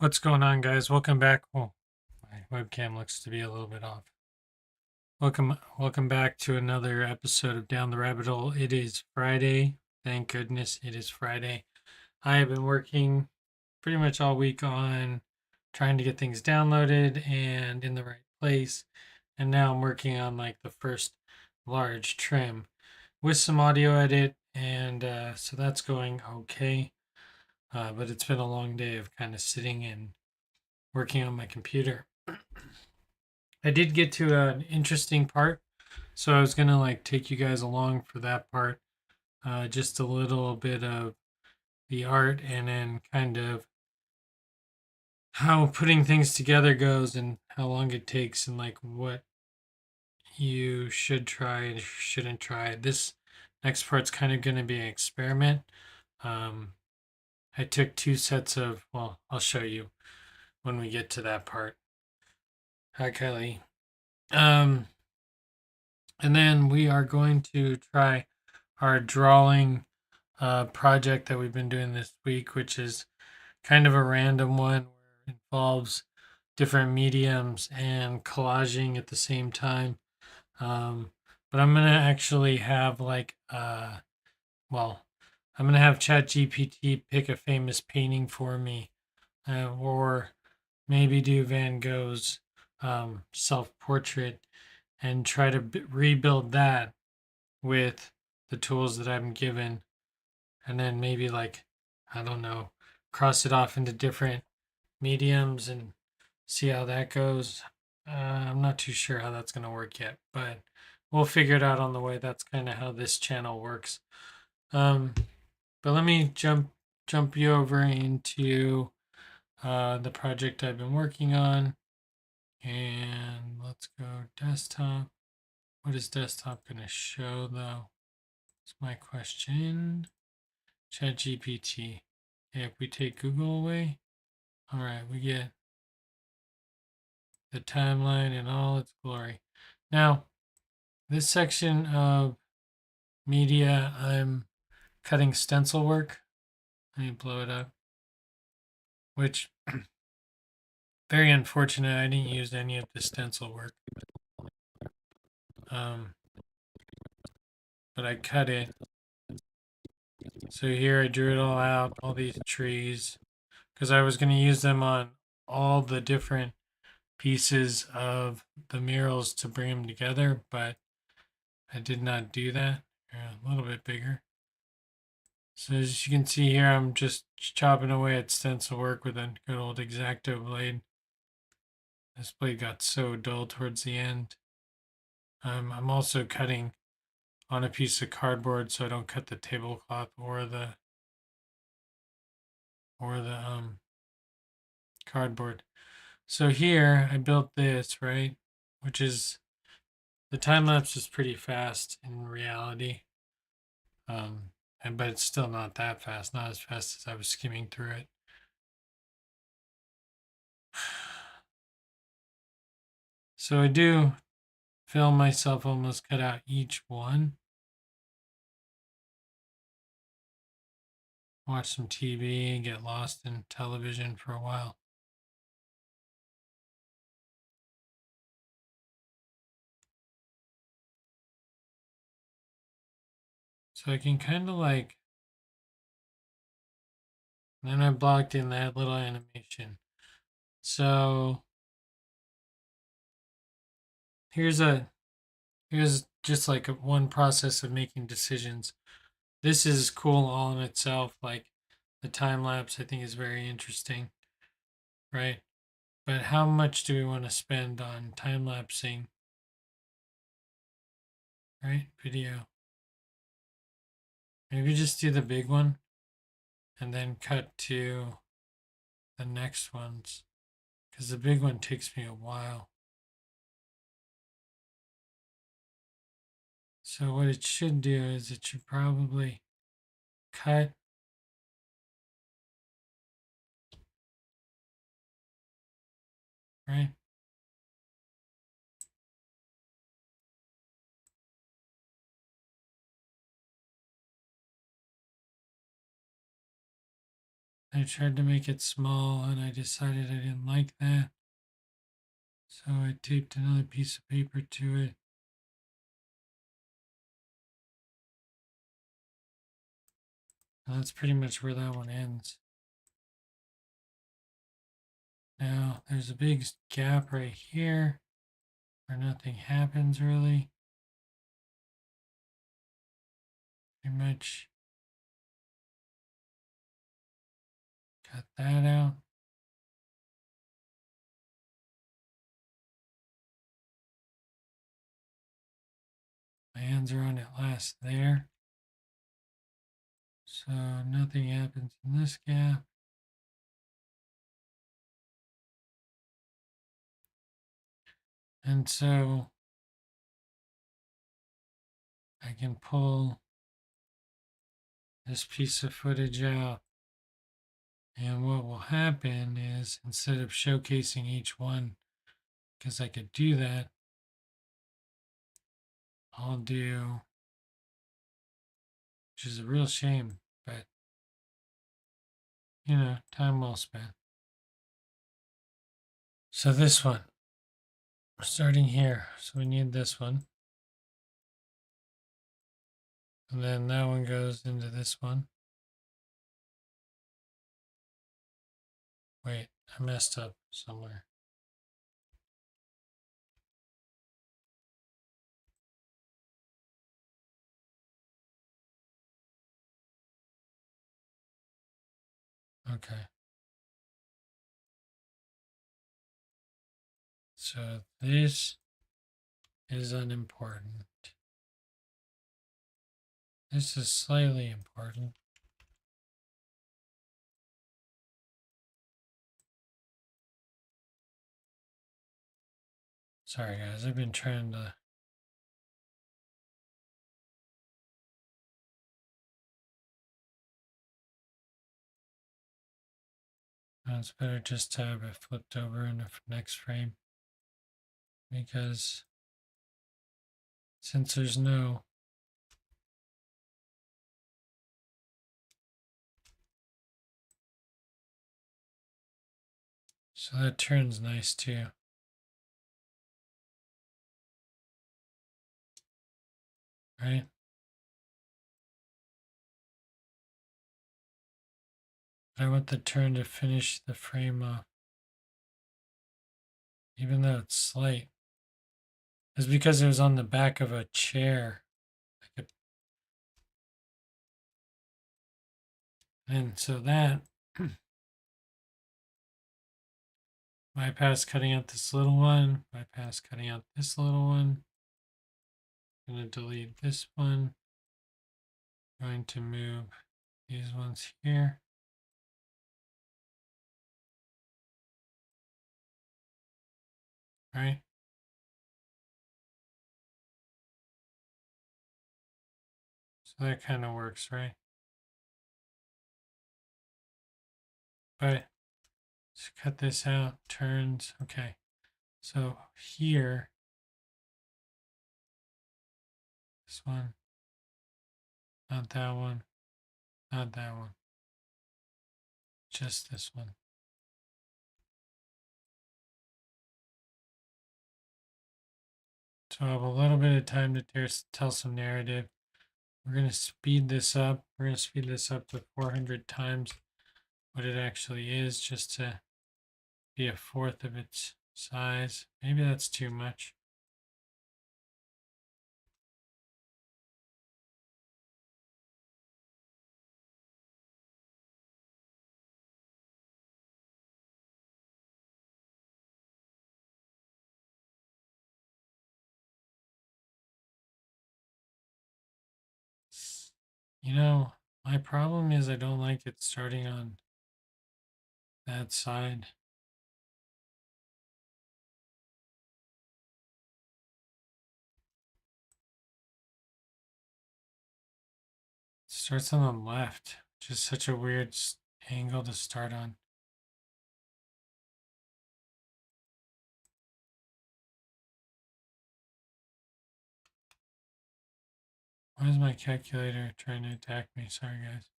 What's going on, guys? Welcome back. Oh, my webcam looks to be a little bit off. Welcome back to another episode of Down the Rabbit Hole. It is Friday. Thank goodness it is Friday. I have been working pretty much all week on trying to get things downloaded and in the right place. And now I'm working on like the first large trim with some audio edit. And so that's going okay. But it's been a long day of kind of sitting and working on my computer. I did get to an interesting part, so I was gonna like take you guys along for that part. Just a little bit of the art and then kind of how putting things together goes and how long it takes and like what you should try and shouldn't try. This next part's kind of gonna be an experiment. Um, I took two sets of, well, I'll show you when we get to that part. Hi, Kelly. Um, and then we are going to try our drawing project that we've been doing this week, which is kind of a random one where it involves different mediums and collaging at the same time. But I'm gonna actually have well, I'm gonna have ChatGPT pick a famous painting for me, or maybe do Van Gogh's self-portrait and try to rebuild that with the tools that I'm given, and then maybe like, I don't know, cross it off into different mediums and see how that goes. I'm not too sure how that's going to work yet, but we'll figure it out on the way. That's kind of how this channel works. Um, but let me jump you over into the project I've been working on, and let's go desktop. What is desktop going to show though? That's my question. ChatGPT. Okay, if we take Google away, all right, we get the timeline in all its glory. Now, this section of media, I'm cutting stencil work. Let me blow it up, which very unfortunate. I didn't use any of the stencil work, um, but I cut it. So here I drew it all out, all these trees, because I was going to use them on all the different pieces of the murals to bring them together, but I did not do that. They're a little bit bigger. So as you can see here, I'm just chopping away at stencil work with a good old X-Acto blade. This blade got so dull towards the end. I'm also cutting on a piece of cardboard so I don't cut the tablecloth or the cardboard. So here I built this, right? Which is, the time lapse is pretty fast in reality. But it's still not that fast, not as fast as I was skimming through it. So I do film myself almost cut out each one. Watch some TV and get lost in television for a while. So I can kind of like, and then I blocked in that little animation. So here's just like one process of making decisions. This is cool all in itself. Like the time lapse, I think is very interesting, right? But how much do we want to spend on time lapsing, right? Video. Maybe just do the big one and then cut to the next ones because the big one takes me a while. So what it should do is it should probably cut right. I tried to make it small and I decided I didn't like that. So I taped another piece of paper to it. And that's pretty much where that one ends. Now there's a big gap right here where nothing happens really. Pretty much cut that out. My hands are on it last there. So nothing happens in this gap. And so I can pull this piece of footage out. And what will happen is instead of showcasing each one, because I could do that, I'll do, which is a real shame, but you know, time well spent. So this one, we're starting here. So we need this one. And then that one goes into this one. Wait, I messed up somewhere. Okay. So this is unimportant. This is slightly important. Sorry guys, I've been trying to it's better just to have it flipped over in the next frame because since there's no so that turns nice too. Right? I want the turn to finish the frame off. Even though it's slight. It's because it was on the back of a chair. And so that bypass cutting out this little one, bypass cutting out this little one. I'm going to delete this one. I'm going to move these ones here. Right? So that kind of works, right? But let's cut this out, turns, okay. So here, this one, not that one, not that one, just this one. So I have a little bit of time to tell some narrative. We're going to speed this up. We're going to speed this up to 400 times what it actually is, just to be a fourth of its size. Maybe that's too much. You know, my problem is I don't like it starting on that side. It starts on the left, which is such a weird angle to start on. Why is my calculator trying to attack me? Sorry, guys.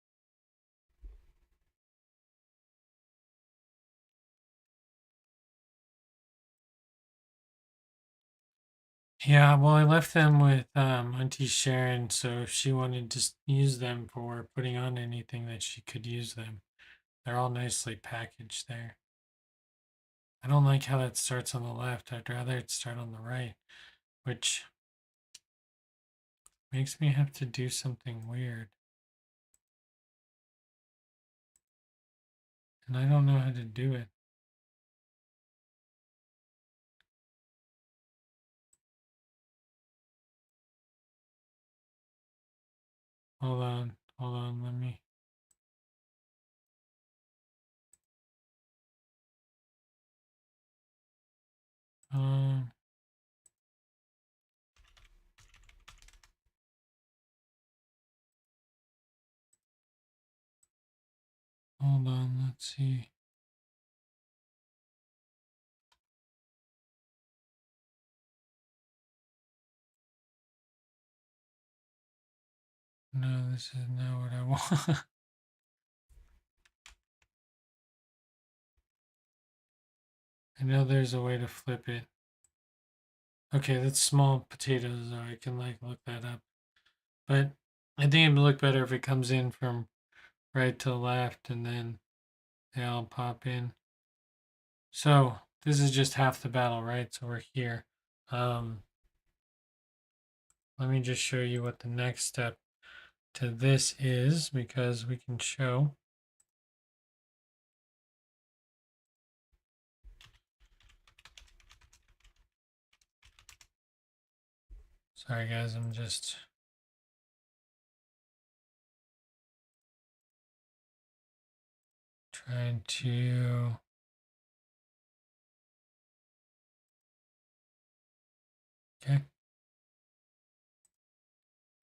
Yeah, well, I left them with Auntie Sharon, so if she wanted to use them for putting on anything, that she could use them. They're all nicely packaged there. I don't like how that starts on the left. I'd rather it start on the right, which makes me have to do something weird. And I don't know how to do it. Hold on, let me. Um, Hold on, let's see. No, this is not what I want. I know there's a way to flip it. Okay, that's small potatoes, though. I can like look that up. But I think it'd look better if it comes in from right to left and then they all pop in. So this is just half the battle, right? So we're here. Um, Let me just show you what the next step to this is, because we can show. Sorry guys, I'm just trying to. Okay.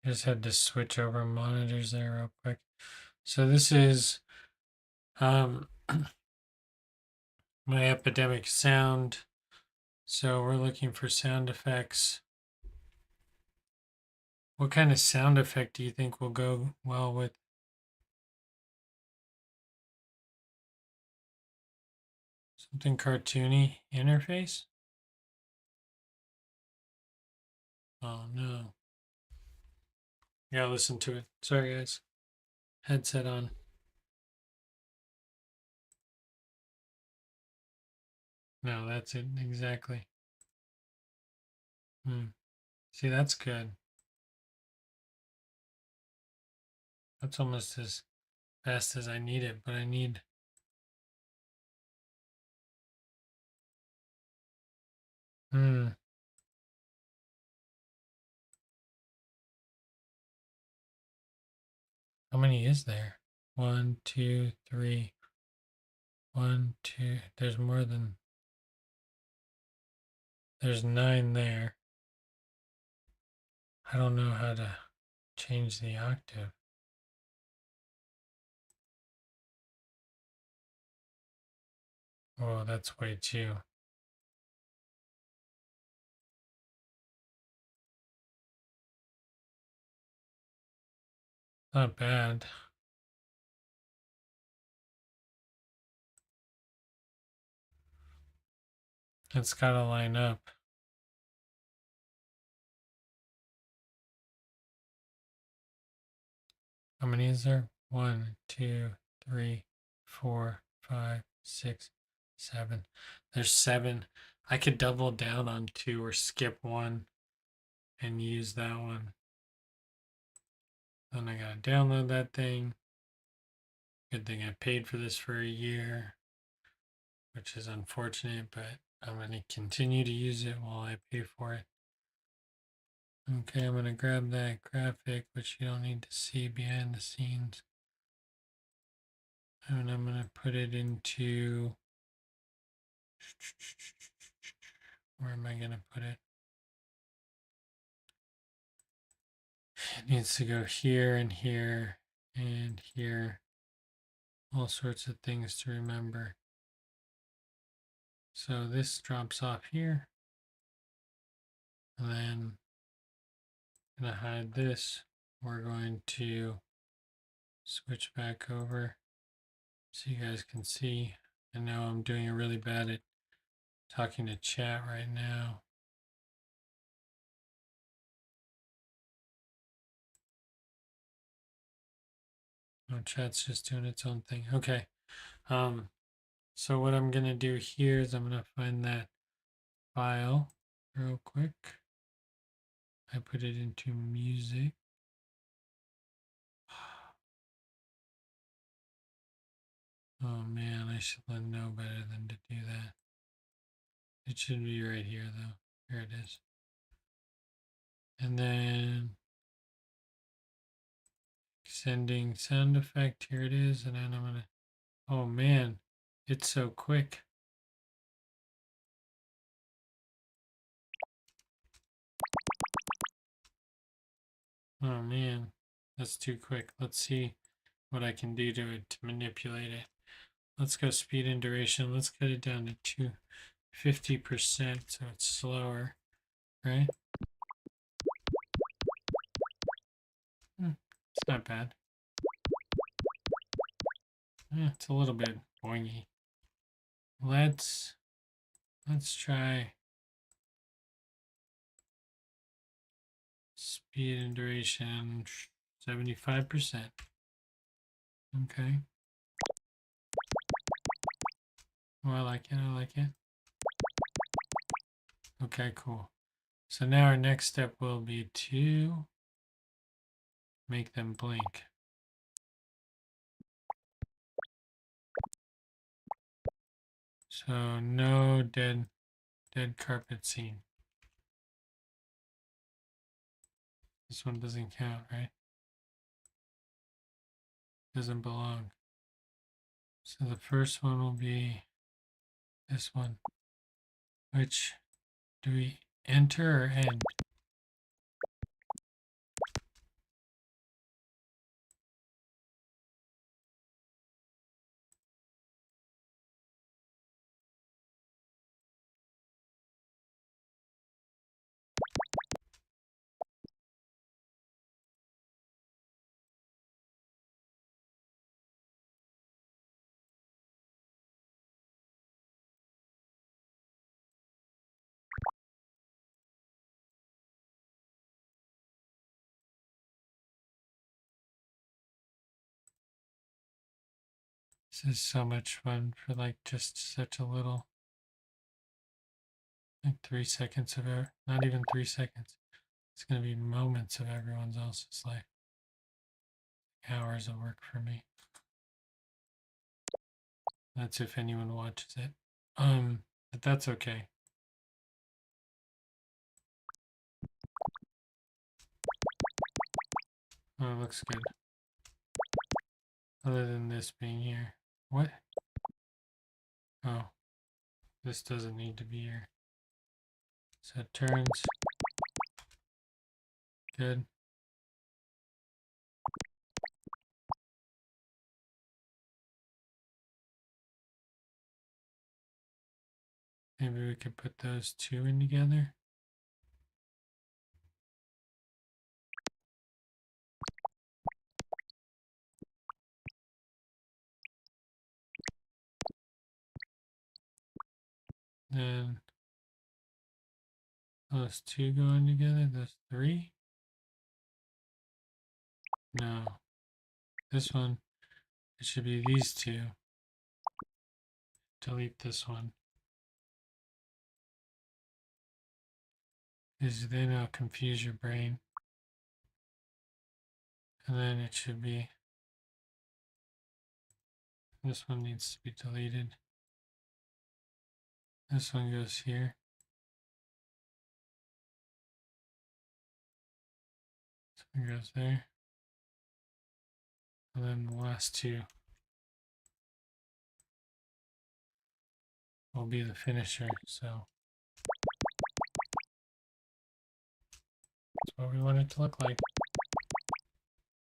Just had to switch over monitors there real quick. So this is my epidemic sound. So we're looking for sound effects. What kind of sound effect do you think will go well with? Something cartoony interface? Oh no. Yeah, listen to it. Sorry guys. Headset on. No, that's it exactly. See, that's good. That's almost as fast as I need it, but I need. Hmm. How many is there? One, two, three. One, two. There's more than. There's 9 there. I don't know how to change the octave. Oh, that's way too. Not bad. It's got to line up. How many is there? 1, 2, 3, 4, 5, 6, 7. There's 7. I could double down on 2 or skip 1 and use that one. Then I gotta download that thing. Good thing I paid for this for a year, which is unfortunate, but I'm gonna continue to use it while I pay for it. Okay, I'm gonna grab that graphic, which you don't need to see behind the scenes. And I'm gonna put it into. Where am I gonna put it? It needs to go here and here and here. All sorts of things to remember. So this drops off here. And then I'm gonna hide this. We're going to switch back over so you guys can see. I know I'm doing really bad at talking to chat right now. chat's just doing its own thing. Okay. So what I'm gonna do here is I'm gonna find that file real quick. I put it into music. Oh man, I should know better than to do that. It should be right here though. Here it is. And then sending sound effect, here it is, and then I'm gonna, oh man, it's so quick. Oh man, that's too quick. Let's see what I can do to it to manipulate it. Let's go speed and duration. Let's cut it down to 50% so it's slower, right? It's not bad. It's a little bit boingy. Let's try speed and duration 75%. Okay. Oh, I like it. I like it. Okay, cool. So now our next step will be to make them blink. So no dead carpet scene. This one doesn't count, right? Doesn't belong. So the first one will be this one. Which do we enter or end? This is so much fun for like just such a little, like 3 seconds of it. Not even 3 seconds. It's gonna be moments of everyone else's life. Hours of work for me. That's if anyone watches it. But that's okay. Oh, it looks good. Other than this being here. What? Oh, this doesn't need to be here. So it turns. Good. Maybe we could put those two in together. Then those two going together, those three? No. This one, it should be these two. Delete this one. Because then I'll confuse your brain. And then it should be, this one needs to be deleted. This one goes here. This one goes there. And then the last two will be the finisher. So that's what we want it to look like.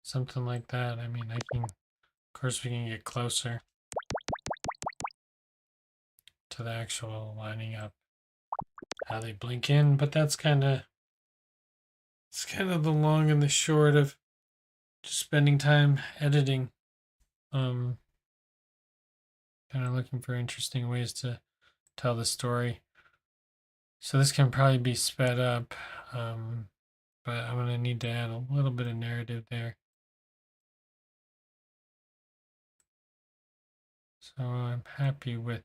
Something like that. I mean, of course we can get closer to the actual lining up how they blink in, but it's kind of the long and the short of just spending time editing. Kind of looking for interesting ways to tell the story. So this can probably be sped up, but I'm going to need to add a little bit of narrative there. So I'm happy with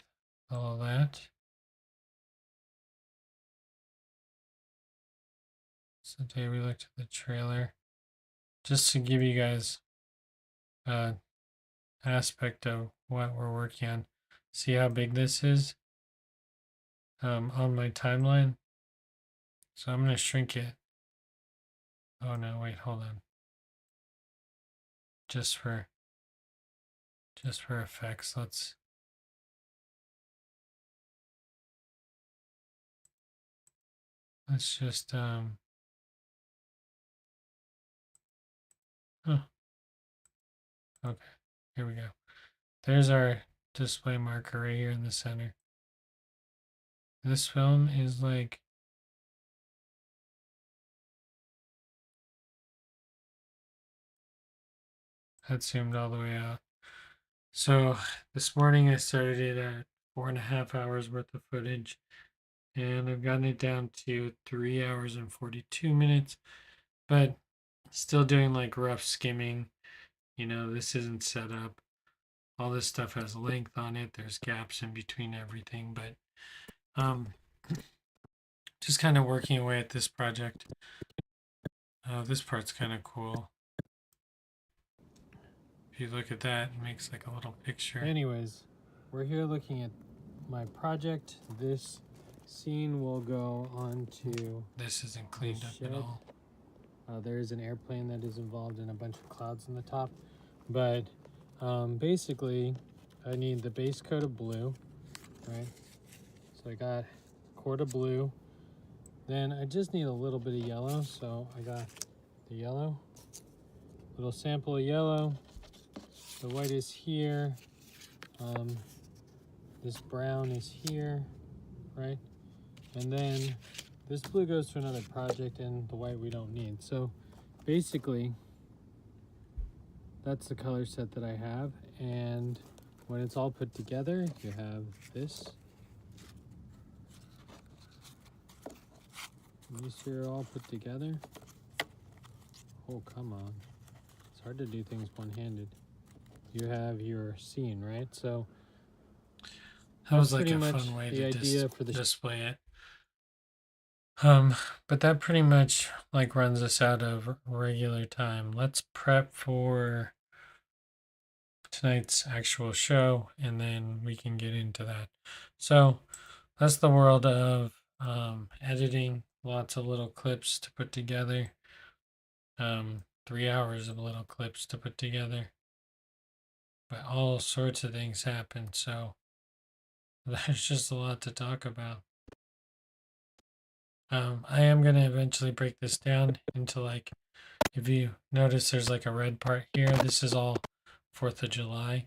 all that. So today we looked at the trailer just to give you guys an aspect of what we're working on. See how big this is on my timeline? So I'm going to shrink it. Oh no, wait, hold on. Just for effects, let's just okay, here we go. There's our display marker right here in the center. This film is like that zoomed all the way out. So this morning I started it at 4.5 hours worth of footage, and I've gotten it down to 3 hours and 42 minutes, but still doing like rough skimming. You know, this isn't set up. All this stuff has length on it. There's gaps in between everything, but just kind of working away at this project. This part's kind of cool. If you look at that, it makes like a little picture. Anyways, we're here looking at my project. This scene will go on to this isn't cleaned up at all. There is an airplane that is involved in a bunch of clouds on the top, but basically I need the base coat of blue, right? So I got a quart of blue. Then I just need a little bit of yellow, so I got the yellow, little sample of yellow. The white is here. This brown is here, right? And then this blue goes to another project, and the white we don't need. So basically, that's the color set that I have. And when it's all put together, you have this. These here are all put together. Oh, come on. It's hard to do things one-handed. You have your scene, right? So that was like a fun way to display it. But that pretty much like runs us out of regular time. Let's prep for tonight's actual show, and then we can get into that. So that's the world of editing. Lots of little clips to put together. 3 hours of little clips to put together. But all sorts of things happen, so there's just a lot to talk about. I am going to eventually break this down into like, if you notice there's like a red part here, this is all 4th of July.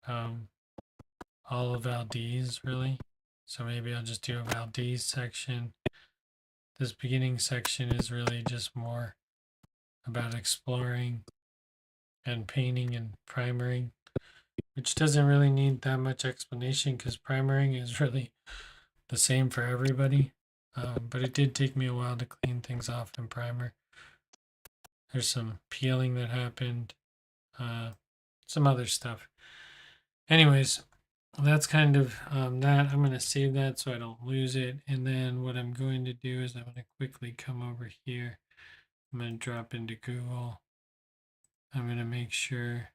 All of Valdez, really. So maybe I'll just do a Valdez section. This beginning section is really just more about exploring and painting and primering, which doesn't really need that much explanation because primering is really the same for everybody. But it did take me a while to clean things off in primer. There's some peeling that happened, some other stuff. Anyways, that's kind of that. I'm going to save that so I don't lose it. And then what I'm going to do is I'm going to quickly come over here. I'm going to drop into Google. I'm going to make sure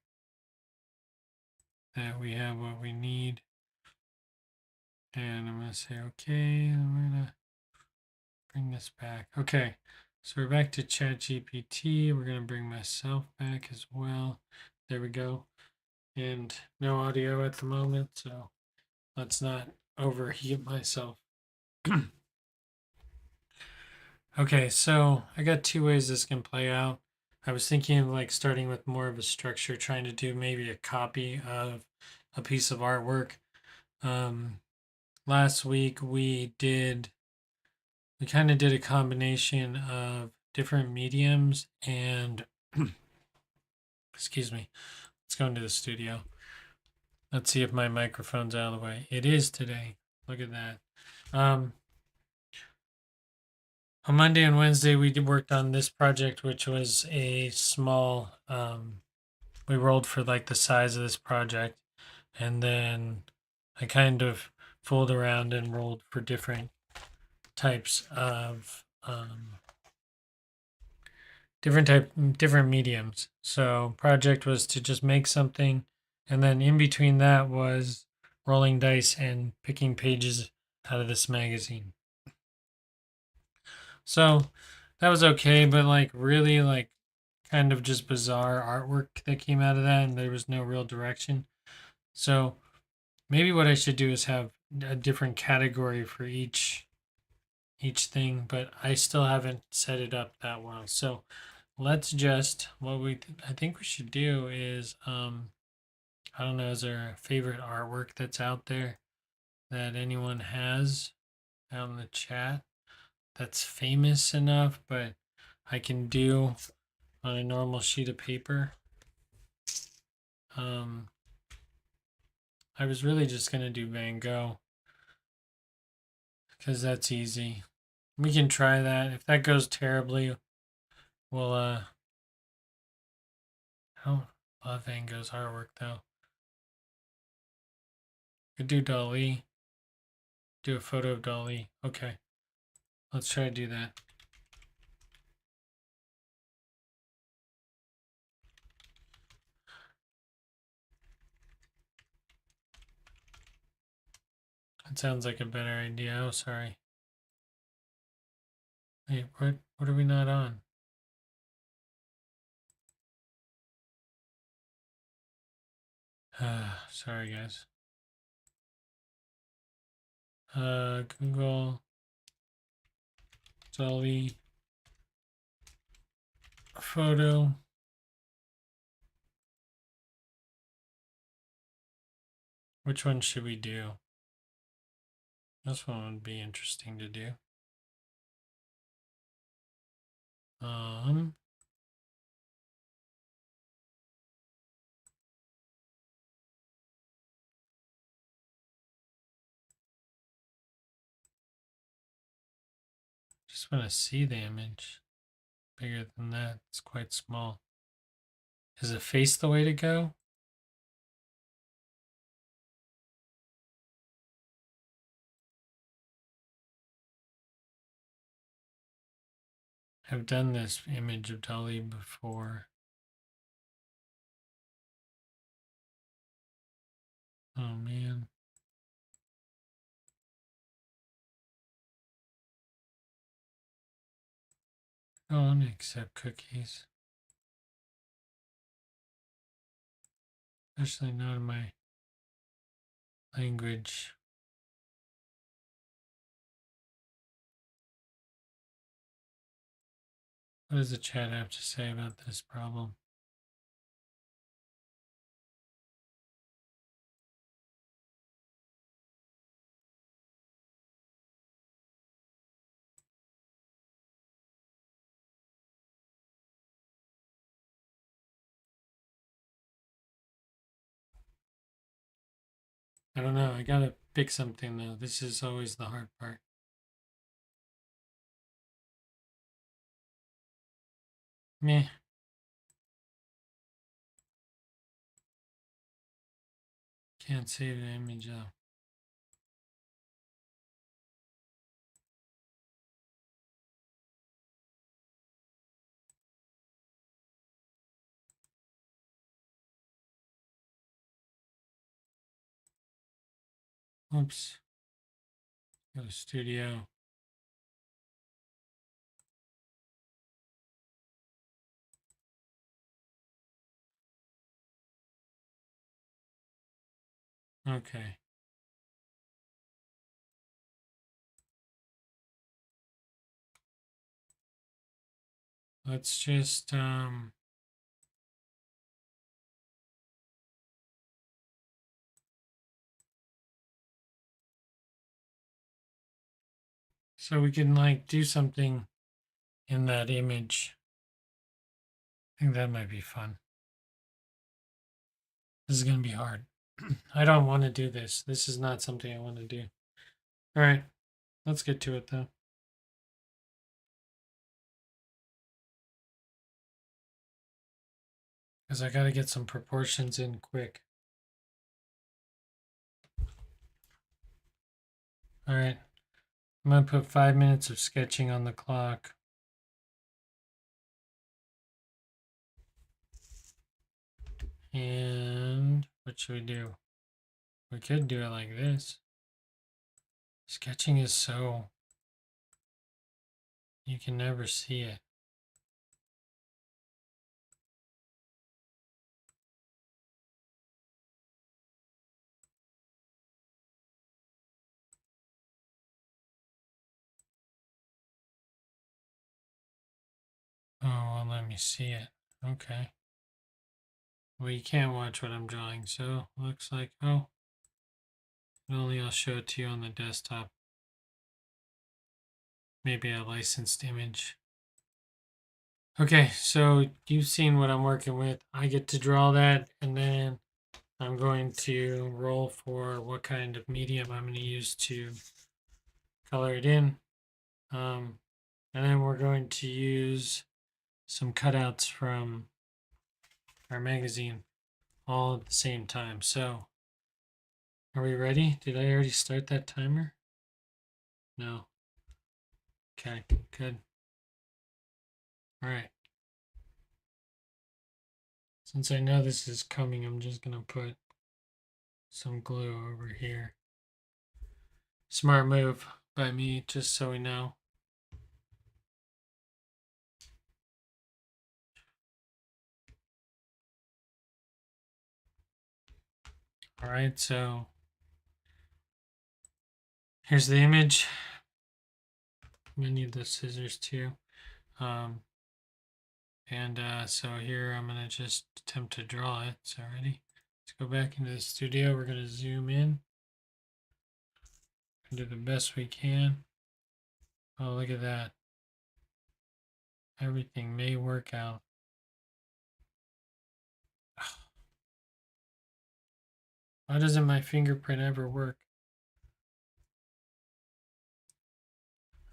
that we have what we need. And I'm going to say, okay, I'm going to bring this back. Okay, so we're back to ChatGPT. We're going to bring myself back as well. There we go. And no audio at the moment, so let's not overheat myself. Okay, so I got two ways this can play out. I was thinking of like starting with more of a structure, trying to do maybe a copy of a piece of artwork. Last week we kind of did a combination of different mediums and excuse me. Let's go into the studio. Let's see if my microphone's out of the way. It is today. Look at that. On Monday and Wednesday, we worked on this project, which was a small we rolled for like the size of this project, and then I kind of fooled around and rolled for different types of different mediums. So project was to just make something, and then in between that was rolling dice and picking pages out of this magazine. So that was okay, but like really like kind of just bizarre artwork that came out of that, and there was no real direction. So maybe what I should do is have a different category for each thing, but I still haven't set it up that well. So let's just I think we should do is I don't know, is there a favorite artwork that's out there that anyone has out in the chat that's famous enough, but I can do on a normal sheet of paper? I was really just gonna do Van Gogh because that's easy. We can try that. If that goes terribly, we'll I don't love Van Gogh's artwork though. Could do Dali. Do a photo of Dali. Okay. Let's try to do that. That sounds like a better idea. Oh, sorry. Wait, what are we not on? Sorry, guys. Google Dolly photo. Which one should we do? This one would be interesting to do. Just want to see the image. Bigger than that, it's quite small. Is a face the way to go? I've done this image of Dolly before. Oh man. I don't want to accept cookies. Especially not in my language. What does the chat have to say about this problem? I don't know. I gotta pick something though. This is always the hard part. Meh. Can't save the image though. Oops. Go to studio. Okay. Let's just so we can like do something in that image. I think that might be fun. This is gonna be hard. I don't want to do this. This is not something I want to do. All right, let's get to it though. because I got to get some proportions in quick. All right, I'm going to put 5 minutes of sketching on the clock. And what should we do? We could do it like this. Sketching is so, you can never see it. Oh, well, let me see it. Okay. Well, you can't watch what I'm drawing, so looks like, oh, only I'll show it to you on the desktop. Maybe a licensed image. Okay, so you've seen what I'm working with. I get to draw that, and then I'm going to roll for what kind of medium I'm going to use to color it in. And then we're going to use some cutouts from our magazine all at the same time. So, are we ready? Did I already start that timer? No. Okay, good. All right. Since I know this is coming, I'm just going to put some glue over here. Smart move by me, just so we know. All right, so here's the image. I'm gonna need the scissors too. So here I'm gonna just attempt to draw it. So ready? Let's go back into the studio. We're gonna zoom in and do the best we can. Oh, look at that. Everything may work out. Why doesn't my fingerprint ever work?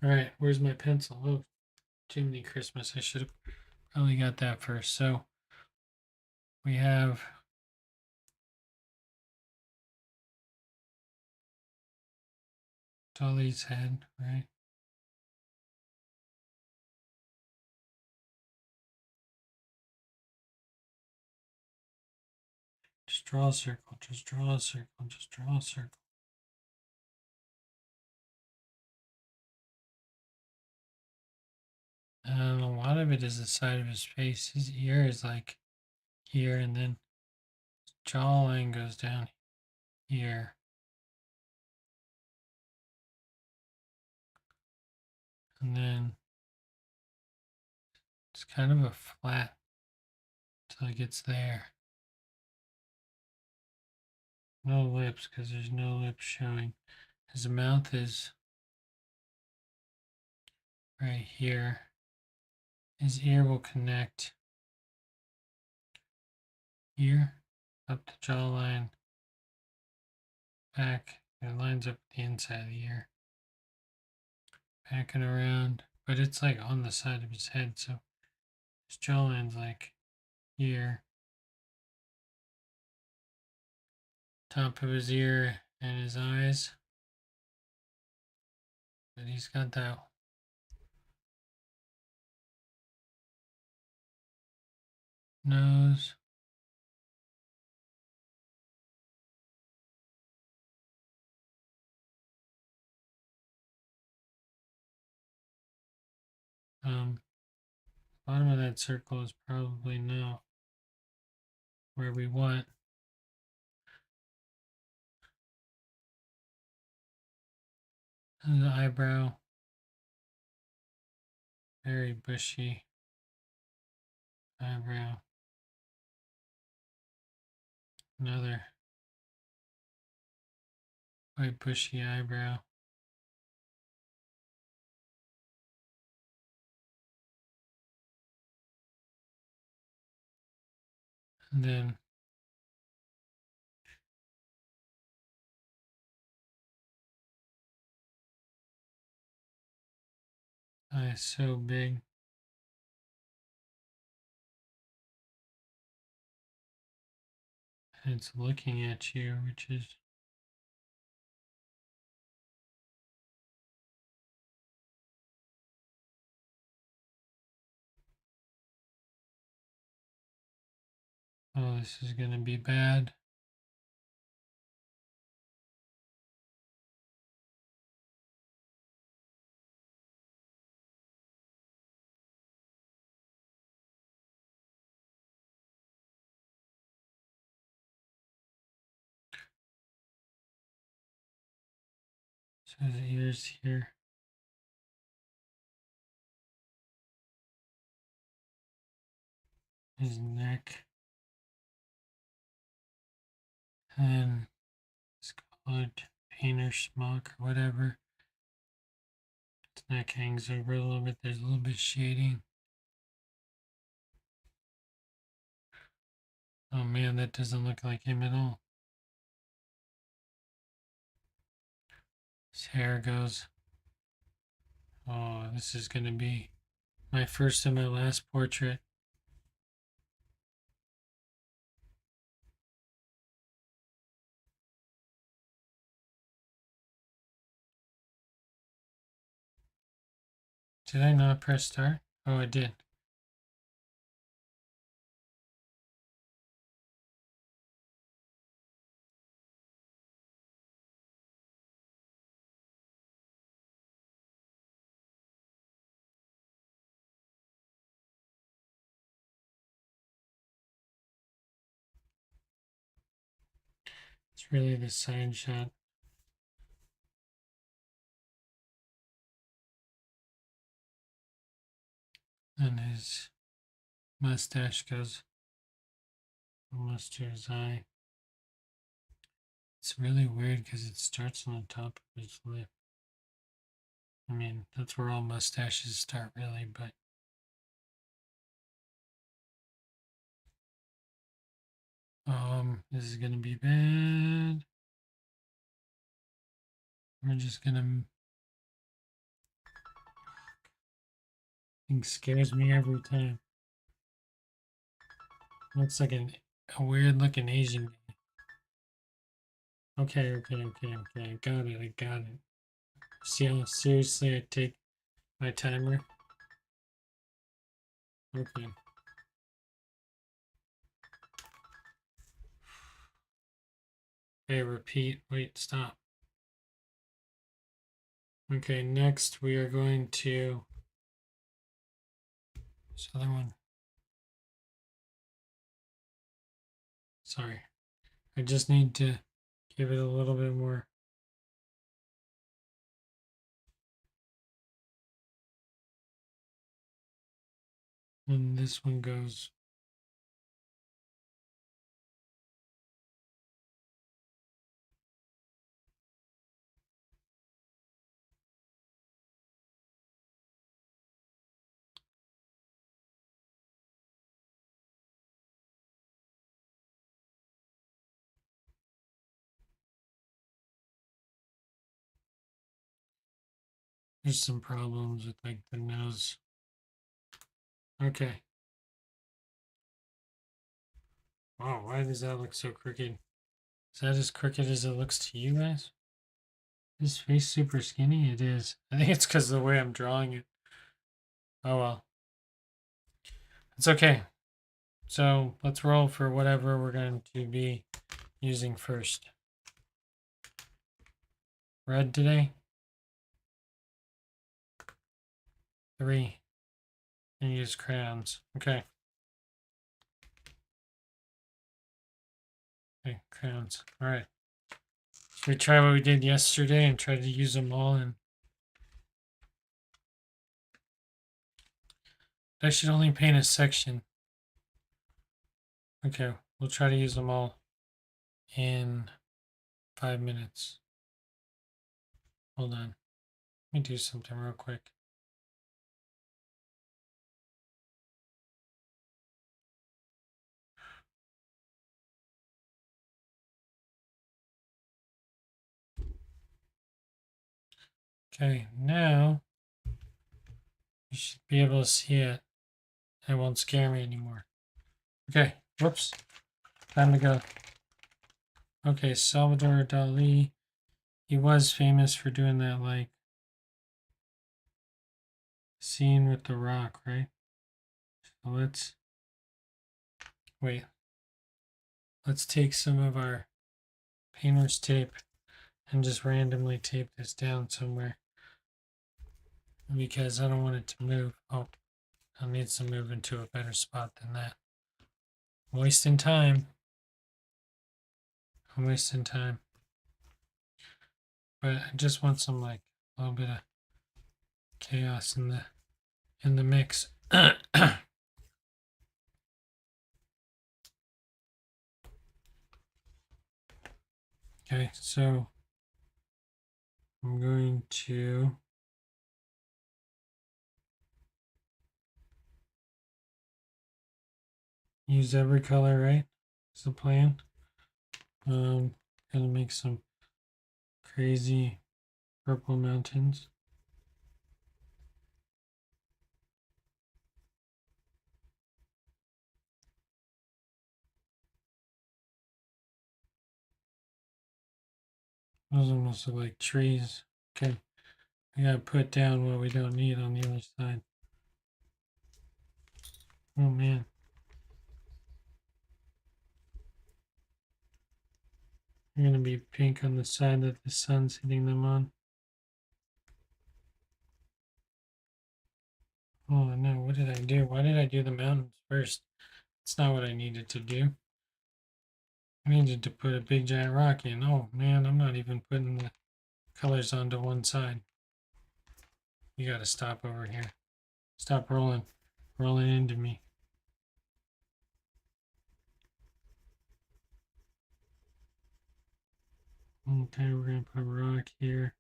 All right, where's my pencil? Oh, Jiminy Christmas. I should have probably got that first. So we have Dolly's head, right? Just draw a circle, just draw a circle, just draw a circle. And a lot of it is the side of his face. His ear is like here, and then his jawline goes down here. And then it's kind of a flat until it gets there. No lips, because there's no lips showing. His mouth is right here. His ear will connect here, up the jawline, back. It lines up the inside of the ear. Back and around, but it's like on the side of his head, so his jawline's like here. Top of his ear and his eyes. But he's got that nose. Bottom of that circle is probably now where we want. And the eyebrow. Very bushy eyebrow. Another quite bushy eyebrow. And then eyes so big. It's looking at you, which is... Oh, this is going to be bad. So his ears here. His neck. And let's call it painter's smock or whatever. His neck hangs over a little bit. There's a little bit of shading. Oh man, that doesn't look like him at all. His hair goes. Oh, this is going to be my first and my last portrait. Did I not press start? Oh, I did. It's really the side shot. And his mustache goes almost to his eye. It's really weird because it starts on the top of his lip. I mean, that's where all mustaches start, really, but this is gonna be bad. We're just gonna... Thing scares me every time. Looks like a weird looking Asian guy. Okay. I got it. See how seriously I take my timer? Okay. Okay, repeat. Wait, stop. Okay, next we are going to this other one. Sorry. I just need to give it a little bit more. And this one goes. There's some problems with like the nose. Okay. Wow, why does that look so crooked? Is that as crooked as it looks to you guys? Is his face super skinny? It is. I think it's because of the way I'm drawing it. Oh well. It's okay. So let's roll for whatever we're going to be using first. Red today. 3. And use crayons. Okay. Okay, crayons. All right. Should we try what we did yesterday and try to use them all? And I should only paint a section. Okay, we'll try to use them all in 5 minutes. Hold on. Let me do something real quick. Okay, now you should be able to see it. It won't scare me anymore. Okay, whoops. Time to go. Okay, Salvador Dali. He was famous for doing that, like, scene with the rock, right? So let's wait. Let's take some of our painter's tape and just randomly tape this down somewhere because I don't want it to move. Oh, I need to move into a better spot than that. I'm wasting time. I'm wasting time. But I just want some, like, a little bit of chaos in the mix. Okay, so I'm going to use every color, right? Is the plan. Gonna make some crazy purple mountains. Those almost look like trees. Okay, we gotta put down what we don't need on the other side. Oh man. They're gonna be pink on the side that the sun's hitting them on. Oh no, what did I do? Why did I do the mountains first? It's not what I needed to do. I needed to put a big giant rock in. Oh man, I'm not even putting the colors onto one side. You gotta stop over here. Stop rolling into me. Okay, we're gonna put a rock here.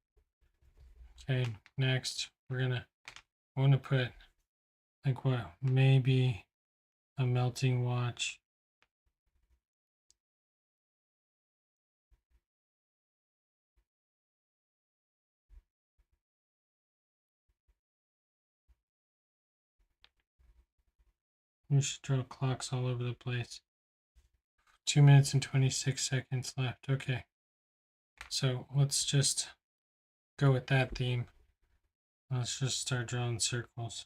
Okay, next I want to put like what? Maybe a melting watch. We should draw clocks all over the place. 2 minutes and 26 seconds left. Okay. So let's just go with that theme. Let's just start drawing circles.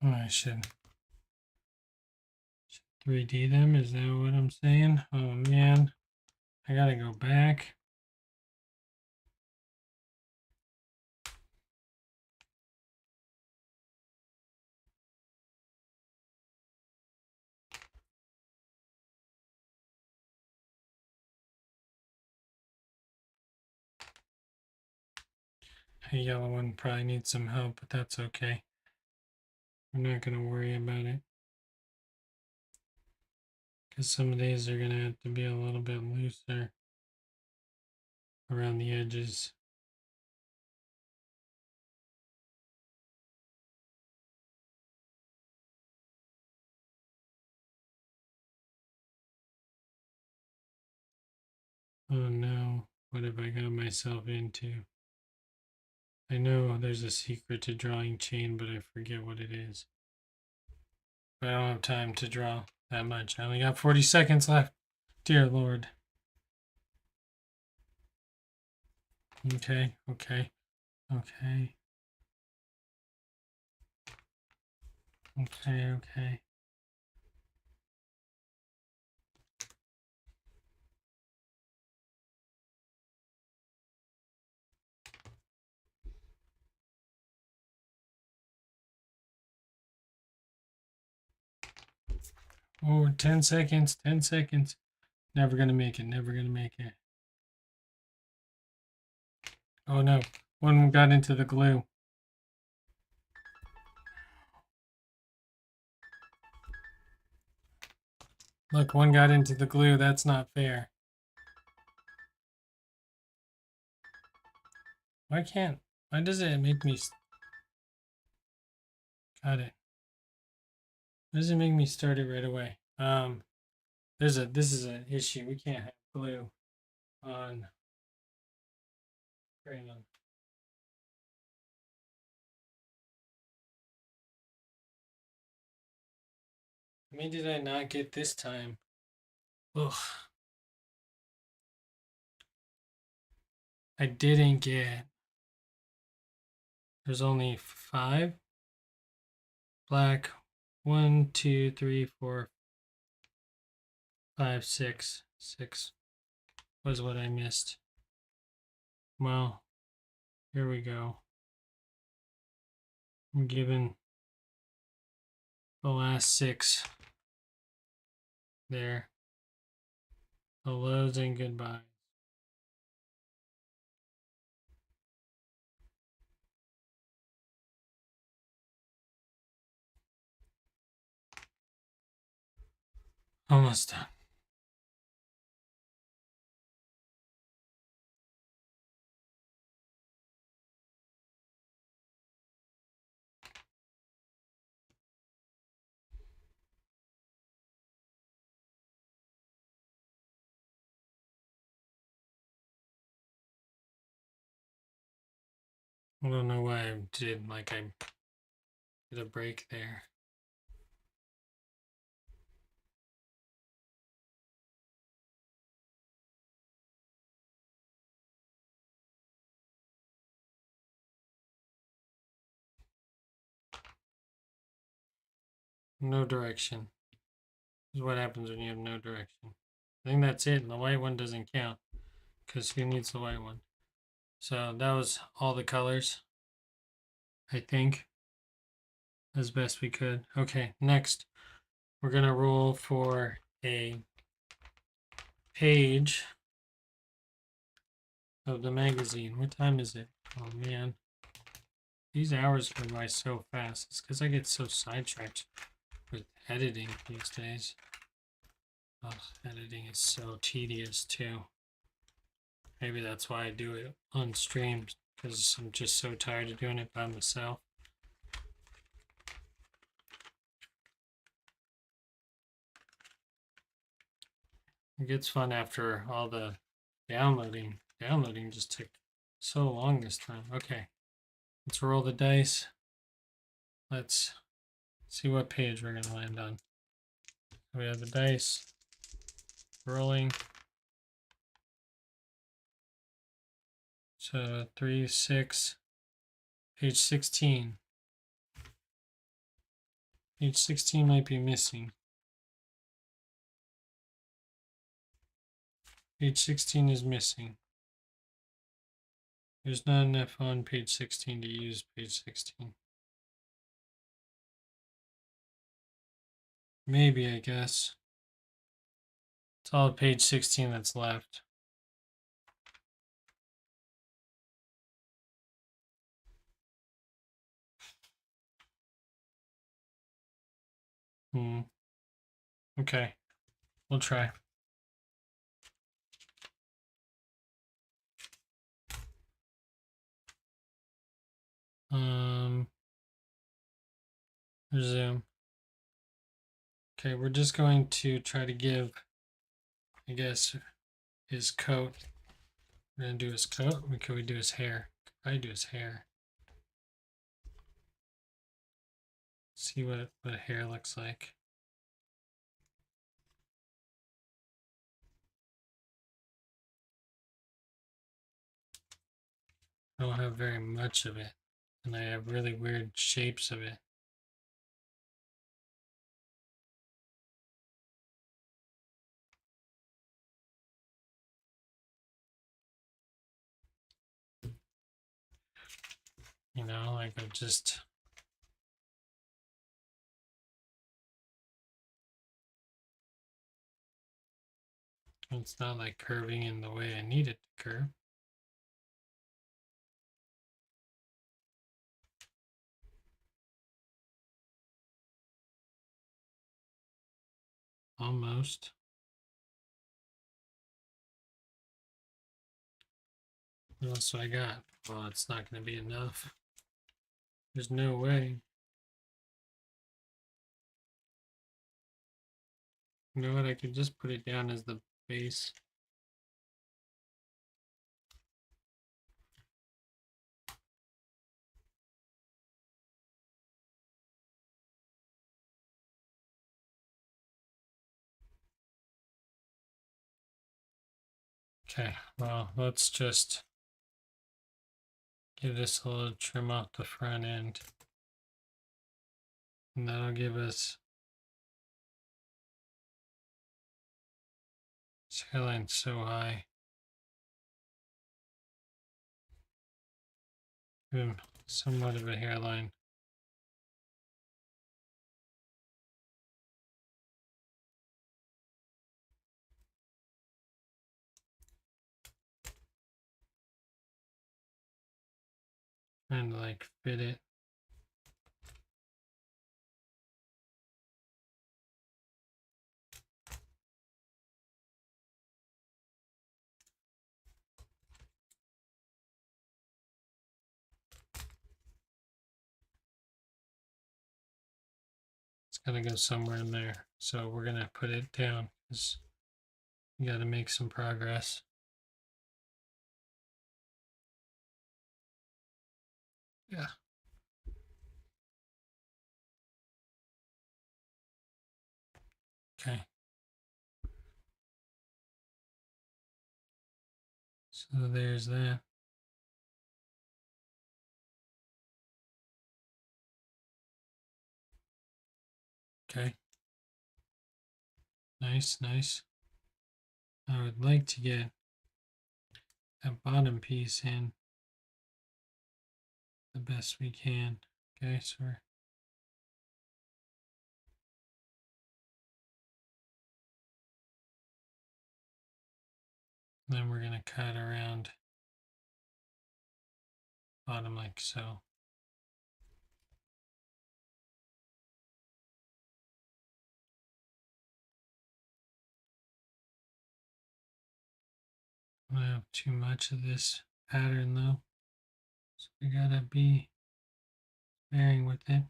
Oh, I should 3D them. Is that what I'm saying? Oh man, I gotta go back. The yellow one probably needs some help, but that's okay. We're not gonna worry about it. Because some of these are gonna have to be a little bit looser around the edges. Oh no, what have I got myself into? I know there's a secret to drawing chain, but I forget what it is. But I don't have time to draw that much. I only got 40 seconds left. Dear Lord. Okay, okay, okay. Okay, okay. Oh, 10 seconds, 10 seconds. Never gonna make it, never gonna make it. Oh no, one got into the glue. Look, one got into the glue. That's not fair. Why does it make me... Got it. Why does it make me start it right away? This is an issue. We can't have glue on crayon. How many did I not get this time? Ugh. I didn't get... There's only 5. Black. 1, 2, 3, 4, 5, 6. 6 was what I missed. Well, here we go. I'm given the last 6 there. Hellos and goodbyes. Almost done. I don't know why I did I did a break there. No direction. This is what happens when you have no direction. I think that's it. And the white one doesn't count because who needs the white one? So that was all the colors, I think, as best we could. Okay, next we're going to roll for a page of the magazine. What time is it? Oh man, these hours go by so fast. It's because I get so sidetracked with editing these days. Ugh, editing is so tedious too. Maybe that's why I do it on stream, because I'm just so tired of doing it by myself. It gets fun after all the downloading. Downloading just took so long this time. Okay, let's roll the dice. Let's see what page we're going to land on. We have the dice rolling. So 3, 6, page 16. Page 16 might be missing. Page 16 is missing. There's not enough on page 16 to use page 16. Maybe, I guess. It's all page 16 that's left. Okay, we'll try. Resume. Okay, we're just going to try to give, I guess, his coat. We're gonna do his coat. Could we do his hair? Could probably do his hair. See what hair looks like. I don't have very much of it, and I have really weird shapes of it. You know, like I just... It's not like curving in the way I need it to curve. Almost. What else do I got? Well, it's not going to be enough. There's no way. You know what? I could just put it down as the base. Okay, well, let's just give this a little trim off the front end. And that'll give us this hairline so high. Give him somewhat of a hairline. And like fit it. It's gotta go somewhere in there. So we're gonna put it down because we gotta make some progress. Yeah. Okay. So there's that. Okay. Nice, nice. I would like to get that bottom piece in the best we can. Okay, so then we're gonna cut around bottom like so. I don't have too much of this pattern though, so we gotta be bearing with it.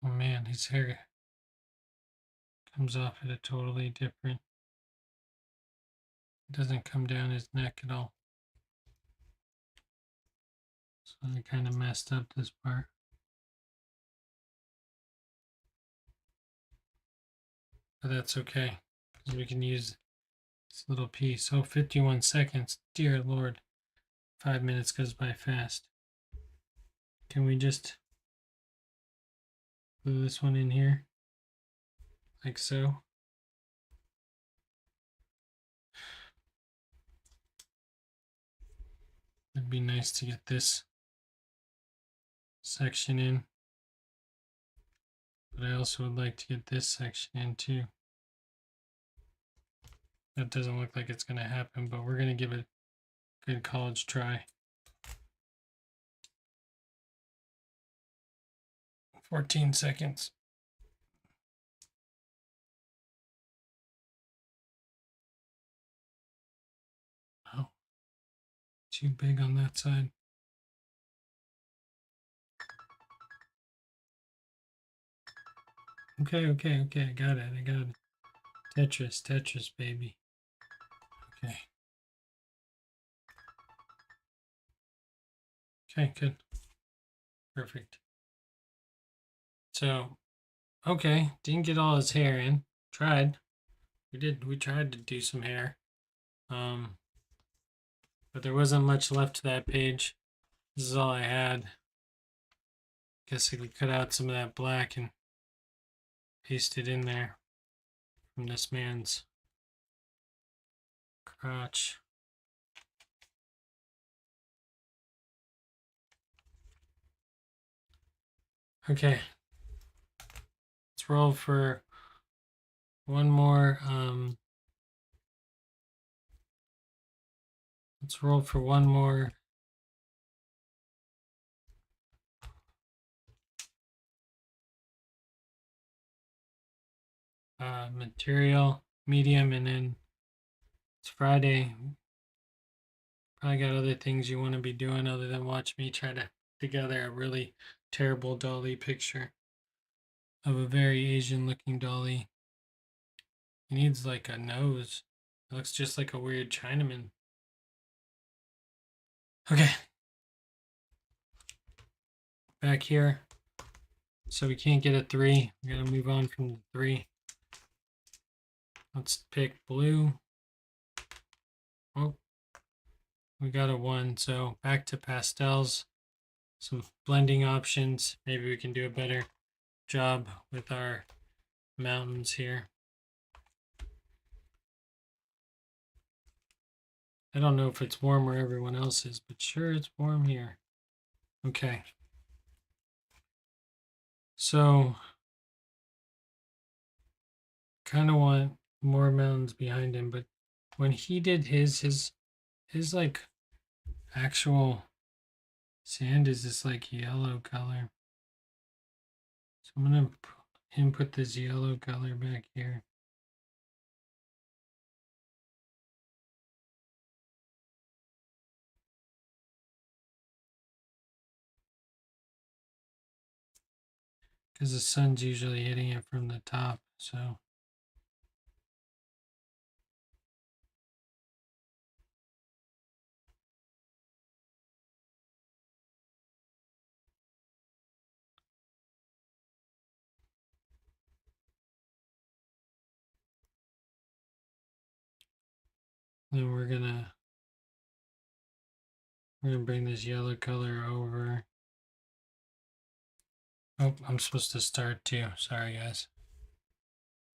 Oh man, his hair comes off at a totally different. It doesn't come down his neck at all. So I kind of messed up this part. But that's okay, because we can use this little piece. Oh, 51 seconds. Dear Lord. 5 minutes goes by fast. Can we just glue this one in here? Like so. It'd be nice to get this section in. But I also would like to get this section in too. That doesn't look like it's going to happen, but we're going to give it a good college try. 14 seconds. Oh, too big on that side. Okay, I got it, Tetris, baby. Okay. Okay, good. Perfect. So, okay, didn't get all his hair in. Tried. We tried to do some hair. But there wasn't much left to that page. This is all I had. Guess I could cut out some of that black and paste it in there from this man's crotch. Okay. Let's roll for one more. Let's roll for one more. material, medium, and then it's Friday. Probably got other things you want to be doing other than watch me try to put together a really terrible dolly picture of a very Asian looking dolly. He needs like a nose. It looks just like a weird Chinaman. Okay. Back here. So we can't get a 3. We're going to move on from the 3. Let's pick blue. Oh, we got a 1. So back to pastels. Some blending options. Maybe we can do a better job with our mountains here. I don't know if it's warm where everyone else is, but sure it's warm here. Okay. So kind of want more mountains behind him, but when he did his like actual sand is this like yellow color. So I'm gonna input this yellow color back here. Because the sun's usually hitting it from the top, so then we're gonna bring this yellow color over. Oh, I'm supposed to start too. Sorry guys.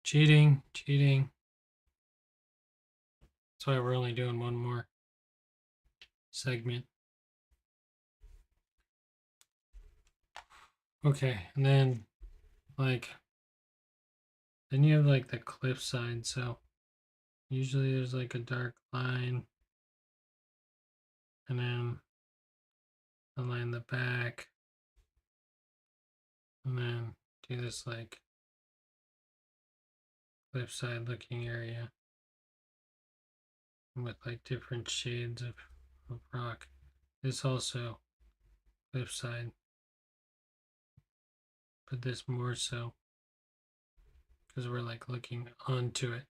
Cheating. That's why we're only doing one more segment. Okay, and then like then you have like the cliff side, so usually there's like a dark line and then align the back and then do this like cliffside looking area with like different shades of rock. This also cliffside, but this more so because we're like looking onto it.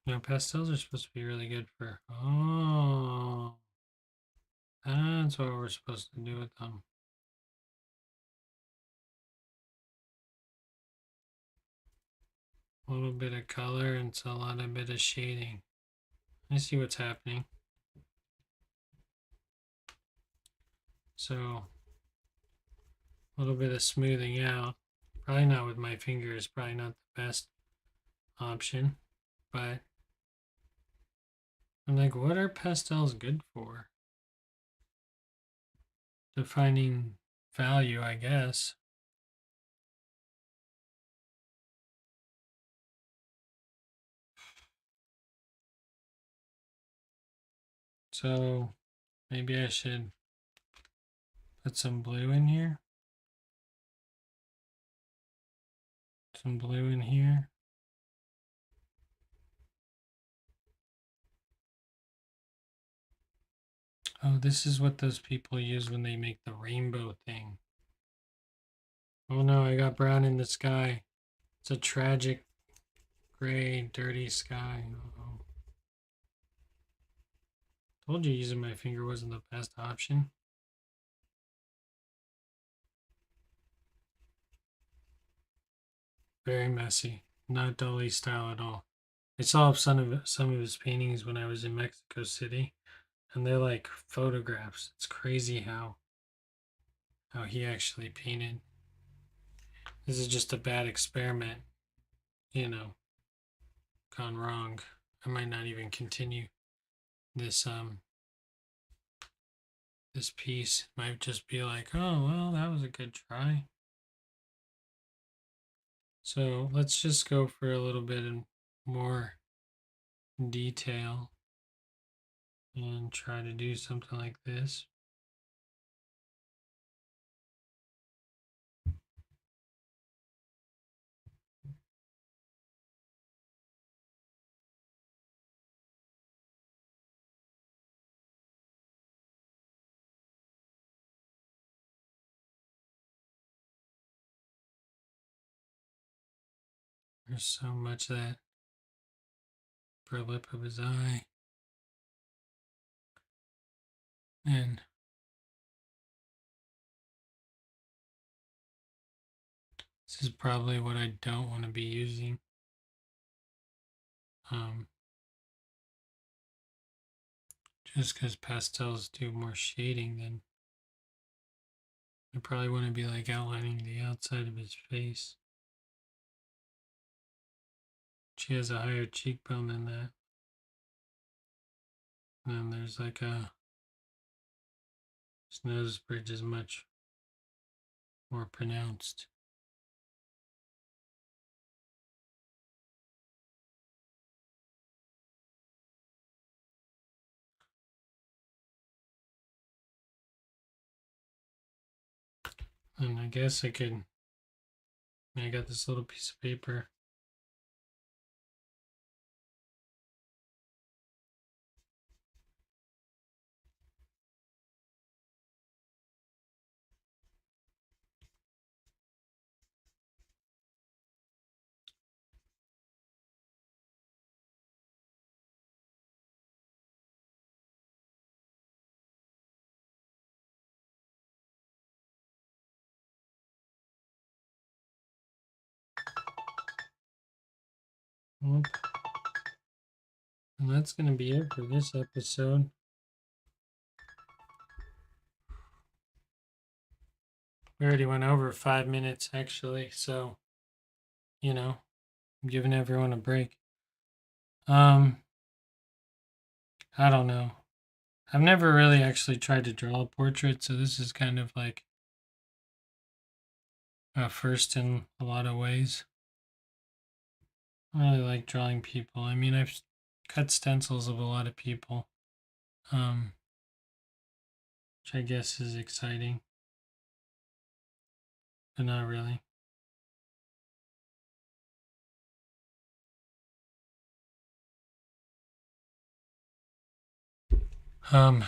Now pastels are supposed to be really good for, oh, that's what we're supposed to do with them. A little bit of color and it's a lot of bit of shading. I see what's happening. So a little bit of smoothing out. Probably not with my fingers, probably not the best option, but I'm like, what are pastels good for? Defining value, I guess. So maybe I should put some blue in here. Some blue in here. Oh, this is what those people use when they make the rainbow thing. Oh no, I got brown in the sky. It's a tragic gray, dirty sky. Uh-oh. Told you using my finger wasn't the best option. Very messy. Not Dali style at all. I saw some of his paintings when I was in Mexico City, and they're like photographs. It's crazy how he actually painted. This is just a bad experiment, you know, gone wrong. I might not even continue this this piece. It might just be like, oh well, that was a good try. So let's just go for a little bit more detail and try to do something like this. There's so much of that upper lip of his eye. And this is probably what I don't want to be using. Just because pastels do more shading than I probably want to be like outlining the outside of his face. She has a higher cheekbone than that. And then there's like his nose bridge is much more pronounced. And I guess I got this little piece of paper. And that's going to be it for this episode. We already went over 5 minutes actually, so I'm giving everyone a break. I don't know. I've never really actually tried to draw a portrait, so this is kind of like a first in a lot of ways. I really like drawing people. I mean, I've cut stencils of a lot of people, which I guess is exciting, but not really. Um,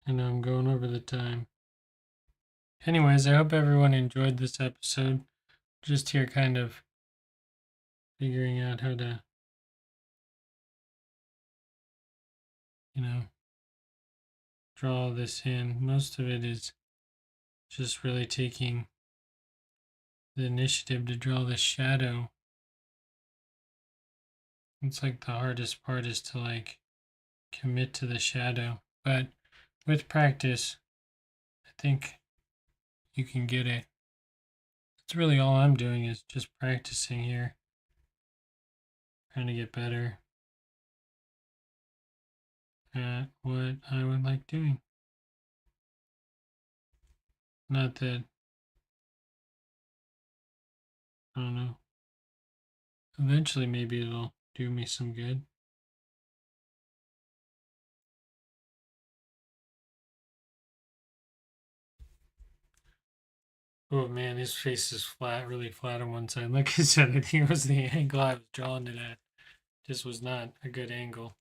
I know I'm going over the time. Anyways, I hope everyone enjoyed this episode. Just here kind of figuring out how to, draw this in. Most of it is just really taking the initiative to draw the shadow. It's like the hardest part is to like commit to the shadow. But with practice, I think you can get it. That's really all I'm doing is just practicing here. Trying to get better at what I would like doing. Not that, I don't know. Eventually, maybe it'll do me some good. Oh man, his face is flat, really flat on one side. Like I said, I think it was the angle I was drawing it at. Just was not a good angle.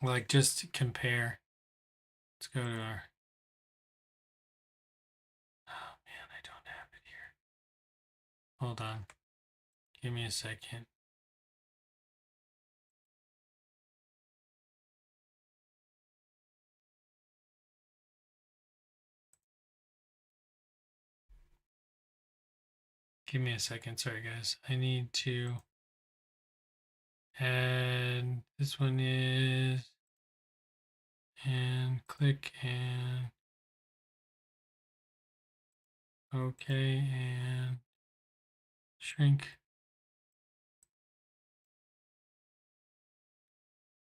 Like just to compare. Let's go to our. Oh man, I don't have it here. Hold on. Give me a second. Give me a second. Sorry, guys. I need to add. This one is. And click and. Okay, and shrink.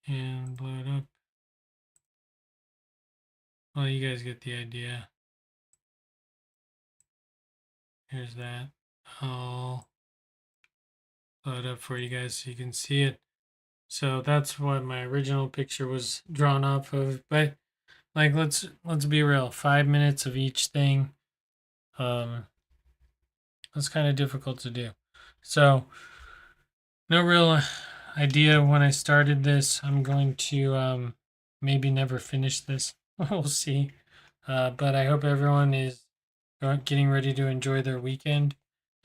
And blow it up. Well, you guys get the idea. Here's that. I'll blow it up for you guys so you can see it. So that's what my original picture was drawn off of. But like, let's be real. 5 minutes of each thing. That's kind of difficult to do. So no real idea when I started this. I'm going to maybe never finish this. We'll see. But I hope everyone is getting ready to enjoy their weekend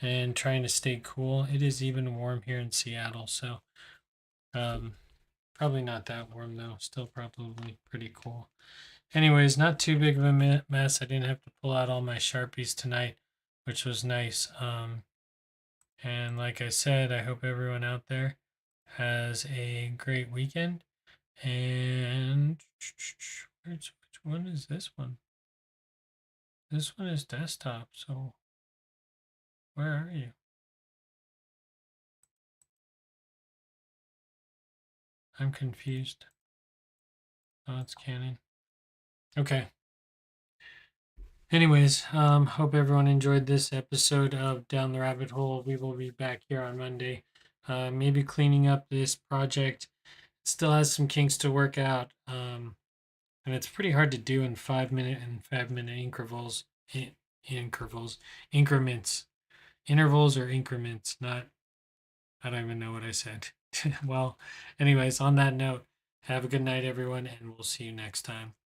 and trying to stay cool. It is even warm here in Seattle, so probably not that warm though. Still probably pretty cool. Anyways, not too big of a mess. I didn't have to pull out all my Sharpies tonight, which was nice. And like I said, I hope everyone out there has a great weekend. And which one is this one? This one is desktop, so where are you? I'm confused. Oh, it's Canon. Okay. Anyways, hope everyone enjoyed this episode of Down the Rabbit Hole. We will be back here on Monday. Maybe cleaning up this project. It still has some kinks to work out. And it's pretty hard to do in 5 minute and 5 minute intervals. Increments. Intervals or increments, not, I don't even know what I said. Well, anyways, on that note, have a good night, everyone, and we'll see you next time.